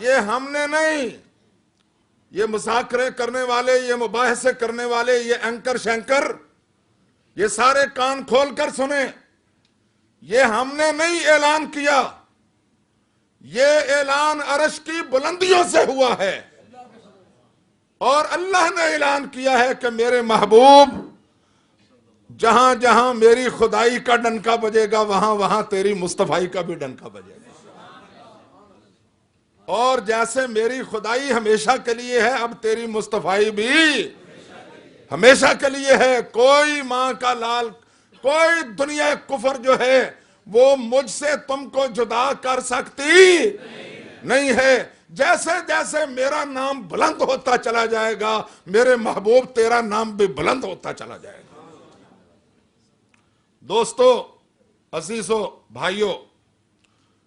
یہ ہم نے نہیں، یہ مذاکرے کرنے والے، یہ مباحثے کرنے والے، یہ اینکر شینکر، یہ سارے کان کھول کر سنیں، یہ ہم نے نہیں اعلان کیا، یہ اعلان عرش کی بلندیوں سے ہوا ہے، اور اللہ نے اعلان کیا ہے کہ میرے محبوب جہاں جہاں میری خدائی کا ڈنکا بجے گا وہاں وہاں تیری مصطفائی کا بھی ڈنکا بجے گا، اور جیسے میری خدائی ہمیشہ کے لیے ہے اب تیری مصطفائی بھی ہمیشہ کے لیے ہے۔ کوئی ماں کا لال، کوئی دنیا کفر جو ہے وہ مجھ سے تم کو جدا کر سکتی نہیں ہے۔ جیسے جیسے میرا نام بلند ہوتا چلا جائے گا میرے محبوب تیرا نام بھی بلند ہوتا چلا جائے گا۔ دوستو، عزیزو، بھائیو،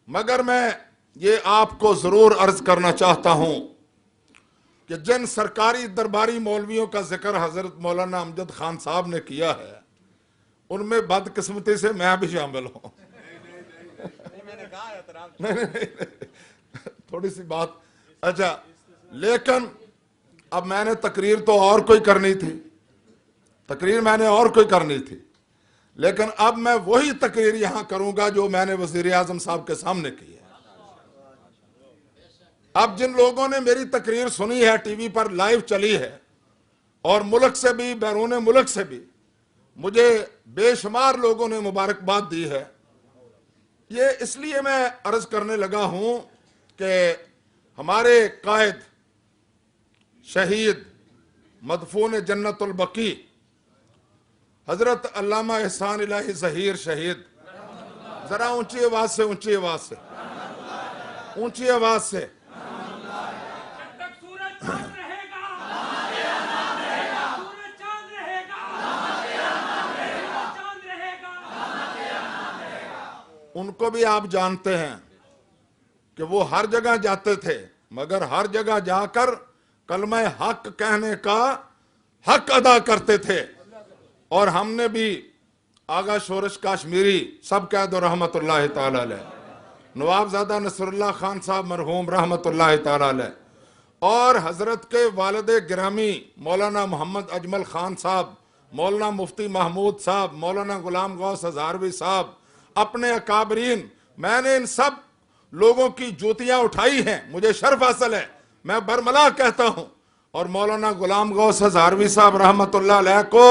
مگر میں یہ آپ کو ضرور عرض کرنا چاہتا ہوں کہ جن سرکاری درباری مولویوں کا ذکر حضرت مولانا امجد خان صاحب نے کیا ہے ان میں بدقسمتی سے میں بھی شامل ہوں۔ تھوڑی سی بات، اچھا، لیکن اب میں نے تقریر تو اور کوئی کرنی تھی، تقریر میں نے اور کوئی کرنی تھی، لیکن اب میں وہی تقریر یہاں کروں گا جو میں نے وزیر اعظم صاحب کے سامنے کی ہے۔ اب جن لوگوں نے میری تقریر سنی ہے، ٹی وی پر لائیو چلی ہے، اور ملک سے بھی بیرون ملک سے بھی مجھے بے شمار لوگوں نے مبارکباد دی ہے، یہ اس لیے میں عرض کرنے لگا ہوں کہ ہمارے قائد شہید مدفون جنت البقیع حضرت علامہ احسان الہی ظہیر شہید، ذرا اونچی آواز سے، اونچی آواز سے، اونچی آواز سے، ان کو بھی آپ جانتے ہیں کہ وہ ہر جگہ جاتے تھے مگر ہر جگہ جا کر کلمہ حق کہنے کا حق ادا کرتے تھے، اور ہم نے بھی آغا شورش کاشمیری سب کہہ دو رحمت اللہ تعالی علیہ، نواب زادہ نصر اللہ خان صاحب مرحوم رحمت اللہ تعالی علیہ، اور حضرت کے والد گرامی مولانا محمد اجمل خان صاحب، مولانا مفتی محمود صاحب، مولانا غلام غوث ہزاروی صاحب، اپنے اکابرین، میں نے ان سب لوگوں کی جوتیاں اٹھائی ہیں، مجھے شرف حاصل ہے، میں برملا کہتا ہوں، اور مولانا غلام غوث ہزاروی صاحب رحمت اللہ علیہ کو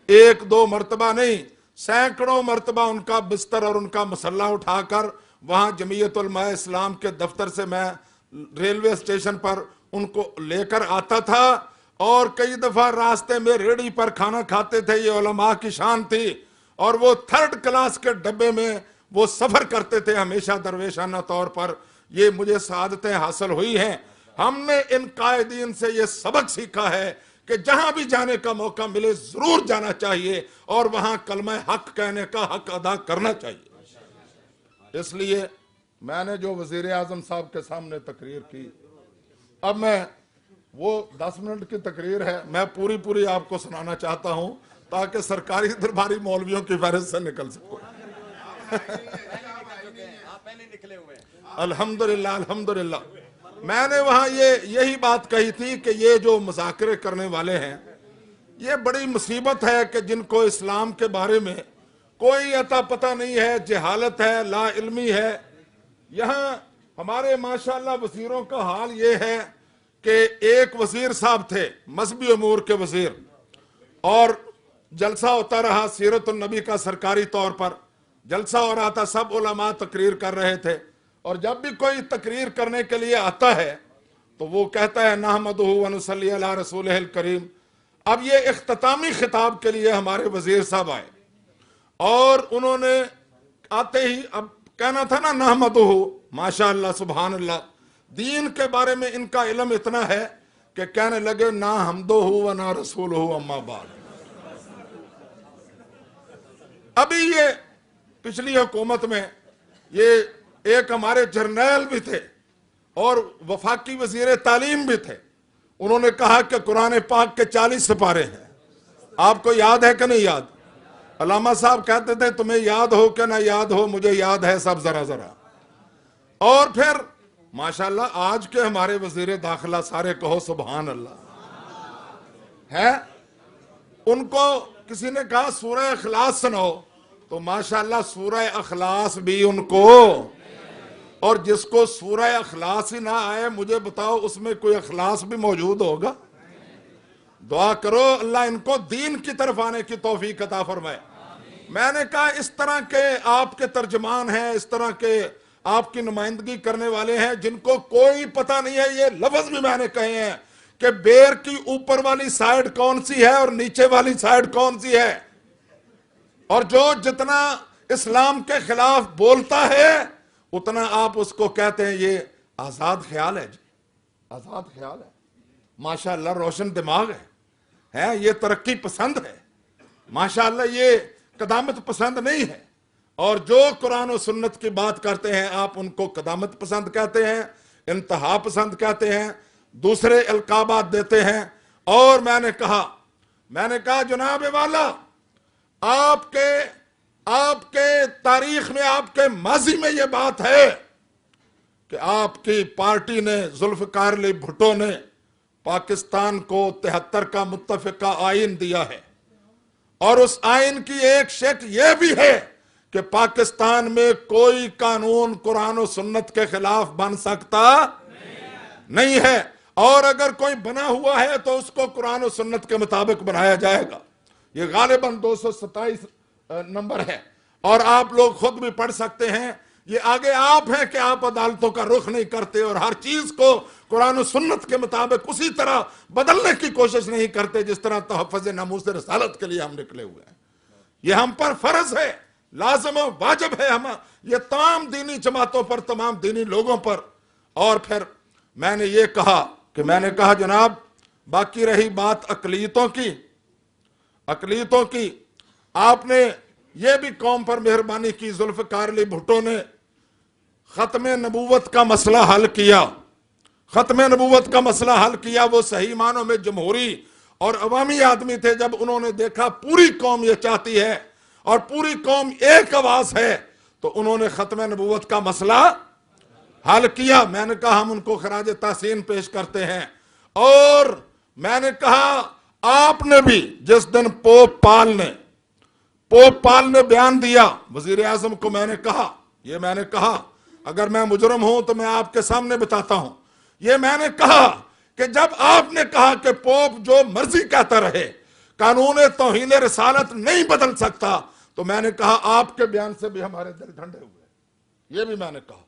ایک دو مرتبہ نہیں سینکڑوں مرتبہ ان کا بستر اور ان کا مسلح اٹھا کر وہاں جمعیت علماء اسلام کے دفتر سے میں ریلوے اسٹیشن پر ان کو لے کر آتا تھا، اور کئی دفعہ راستے میں ریڑھی پر کھانا کھاتے تھے، یہ علماء کی شان تھی، اور وہ تھرڈ کلاس کے ڈبے میں وہ سفر کرتے تھے ہمیشہ درویشانہ طور پر۔ یہ مجھے سعادتیں حاصل ہوئی ہیں۔ ہم نے ان قائدین سے یہ سبق سیکھا ہے کہ جہاں بھی جانے کا موقع ملے ضرور جانا چاہیے اور وہاں کلمہ حق کہنے کا حق ادا کرنا چاہیے۔ اس لیے میں نے جو وزیر اعظم صاحب کے سامنے تقریر کی، اب میں وہ 10 منٹ کی تقریر ہے، میں پوری آپ کو سنانا چاہتا ہوں تاکہ سرکاری درباری مولویوں کی فہرست سے نکل سکو۔ الحمدللہ الحمدللہ، میں نے وہاں یہی بات کہی تھی کہ یہ جو مذاکرے کرنے والے ہیں یہ بڑی مصیبت ہے کہ جن کو اسلام کے بارے میں کوئی عطا پتہ نہیں ہے، جہالت ہے، لا علمی ہے۔ یہاں ہمارے ماشاءاللہ وزیروں کا حال یہ ہے کہ ایک وزیر صاحب تھے مذہبی امور کے وزیر، اور جلسہ ہوتا رہا سیرت النبی کا، سرکاری طور پر جلسہ ہو رہا تھا، سب علماء تقریر کر رہے تھے، اور جب بھی کوئی تقریر کرنے کے لیے آتا ہے تو وہ کہتا ہے نحمدہ ونصلی علی رسولہ الکریم۔ اب یہ اختتامی خطاب کے لیے ہمارے وزیر صاحب آئے، اور انہوں نے آتے ہی اب کہنا تھا نا نحمدہ، ماشاءاللہ سبحان اللہ، دین کے بارے میں ان کا علم اتنا ہے کہ کہنے لگے نا حمدہ و نا رسولہ اما بعد۔ ابھی یہ پچھلی حکومت میں یہ ایک ہمارے جرنیل بھی تھے اور وفاقی وزیر تعلیم بھی تھے، انہوں نے کہا کہ قرآن پاک کے 40 سپارے ہیں، آپ کو یاد ہے کہ نہیں یاد؟ علامہ صاحب کہتے تھے تمہیں یاد ہو کہ نہ یاد ہو، مجھے یاد ہے سب ذرا ذرا۔ اور پھر माशाल्लाह आज के हमारे वजीर दाखिला सारे कहो सुभान अल्लाह है। उनको किसी ने कहा सूरह इखलास सुनाओ, तो माशाल्लाह सूरह इखलास भी उनको, और जिसको सूरह इखलास ही ना आए मुझे बताओ उसमें कोई इखलास भी मौजूद होगा? दुआ करो अल्लाह इनको दीन की तरफ आने की तौफीक अता फरमाए। मैंने कहा इस तरह के आपके तर्जमान हैं, इस तरह के आपकी नुमाइंदगी करने वाले हैं जिनको कोई पता नहीं है। ये लफ्ज भी मैंने कहे हैं कि बेर की ऊपर वाली साइड कौन सी है और नीचे वाली साइड कौन सी है, और जो जितना इस्लाम के खिलाफ बोलता है उतना आप उसको कहते हैं ये आजाद ख्याल है जी, आजाद ख्याल है, माशाअल्लाह रोशन दिमाग है, ये तरक्की पसंद है, माशाअल्लाह ये कदामत पसंद नहीं है। और जो कुरान और सुन्नत की बात करते हैं आप उनको कदामत पसंद कहते हैं, इंतहा पसंद कहते हैं, दूसरे अलकाबात देते हैं। और मैंने कहा जनाब वाला आपके तारीख में, आपके माजी में यह बात है कि आपकी पार्टी ने, जुल्फकार अली भुट्टो ने पाकिस्तान को 73 का मुत्तफिका आइन दिया है, और उस आइन की एक शर्त यह भी है कि पाकिस्तान में कोई कानून कुरान और सुन्नत के खिलाफ बन सकता नहीं है, और अगर कोई बना हुआ है तो उसको कुरान और सुन्नत के मुताबिक बनाया जाएगा। ये गालिबन 227 नंबर है, और आप लोग खुद भी पढ़ सकते हैं। ये आगे आप हैं कि आप अदालतों का रुख नहीं करते और हर चीज को कुरान और सुन्नत के मुताबिक उसी तरह बदलने की कोशिश नहीं करते जिस तरह तहफ़्फ़ुज़ नामूस रिसालत के लिए हम निकले हुए हैं। ये हम पर फर्ज है, लाज़िम और वाजिब है, हम ये तमाम दीनी जमातों पर, तमाम दीनी लोगों पर। और फिर मैंने ये कहा जनाब, बाकी रही बात अक़लियतों की, आपने ये भी कौम पर मेहरबानी की। जुल्फ़िकार अली भुट्टो ने ख़त्म नबूवत का मसला हल किया। वो सही मानों में जमहूरी और अवामी आदमी थे। जब उन्होंने देखा पूरी कौम ये चाहती है और पूरी कौम एक आवाज है, तो उन्होंने ख़त्म नबूवत का मसला हल किया। मैंने कहा हम उनको खराज तहसीन पेश करते हैं। और मैंने कहा आपने भी, जिस दिन पोप पाल ने बयान दिया वजीर आजम को, मैंने कहा अगर मैं मुजरम हूं तो मैं आपके सामने बताता हूं। ये मैंने कहा कि जब आपने कहा कि पोप जो मर्जी कहता रहे, कानून तौहीन रिसालत नहीं बदल सकता, तो मैंने कहा आपके बयान से भी हमारे दिल ठंडे हुए। ये भी मैंने कहा।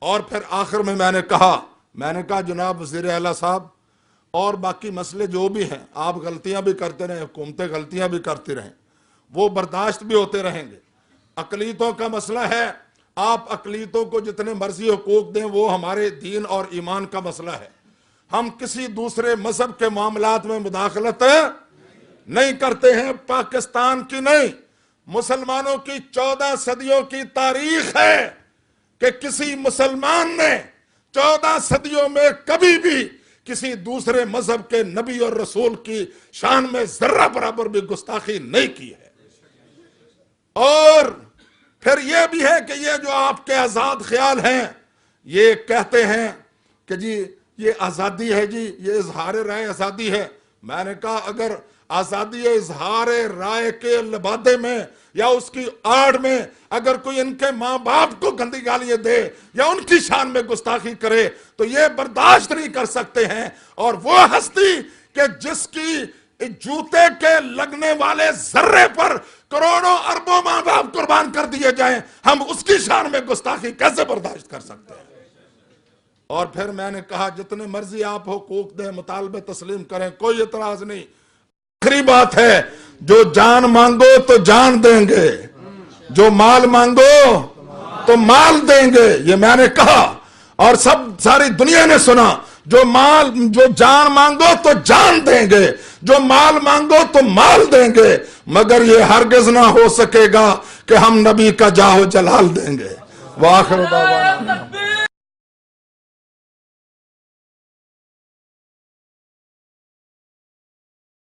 और फिर आखिर में मैंने कहा जनाब वज़ीर आला साहब, और बाकी मसले जो भी हैं, आप गलतियां भी करते रहें, हुकूमतें गलतियां भी करती रहें, वो बर्दाश्त भी होते रहेंगे। अक़लियतों का मसला है, आप अक़लियतों को जितने मर्जी हुकूक दें, वो हमारे दीन और ईमान का मसला है। हम किसी दूसरे मजहब के मामलात में मुदाखलत नहीं करते हैं। पाकिस्तान की नहीं, मुसलमानों की 14 सदियों की तारीख है कि किसी मुसलमान ने 14 सदियों में कभी भी किसी दूसरे मजहब के नबी और रसूल की शान में जर्रा बराबर भी गुस्ताखी नहीं की है। और फिर यह भी है कि ये जो आपके आजाद ख्याल हैं, ये कहते हैं कि जी ये आजादी है, जी ये इजहार राय आजादी है। मैंने कहा अगर आजादी इजहार राय के लबादे में या उसकी आड़ में अगर कोई इनके माँ बाप को गंदी गालियां दे या उनकी शान में गुस्ताखी करे, तो ये बर्दाश्त नहीं कर सकते हैं। और वो हस्ती कि जिसकी जूते के लगने वाले जर्रे पर करोड़ों अरबों माँ बाप कुर्बान कर दिए जाएं, हम उसकी शान में गुस्ताखी कैसे बर्दाश्त कर सकते हैं। और फिर मैंने कहा जितने मर्जी आप हुकूक दें, मुतालबे तस्लीम करें, कोई एतराज नहीं। आखिरी बात है, जो जान मांगो तो जान देंगे, जो माल मांगो तो माल देंगे। ये मैंने कहा और सारी दुनिया ने सुना। जो जान मांगो तो जान देंगे, जो माल मांगो तो माल देंगे, मगर ये हरगिज ना हो सकेगा कि हम नबी का जाहो जलाल देंगे। वाखिर दावाना।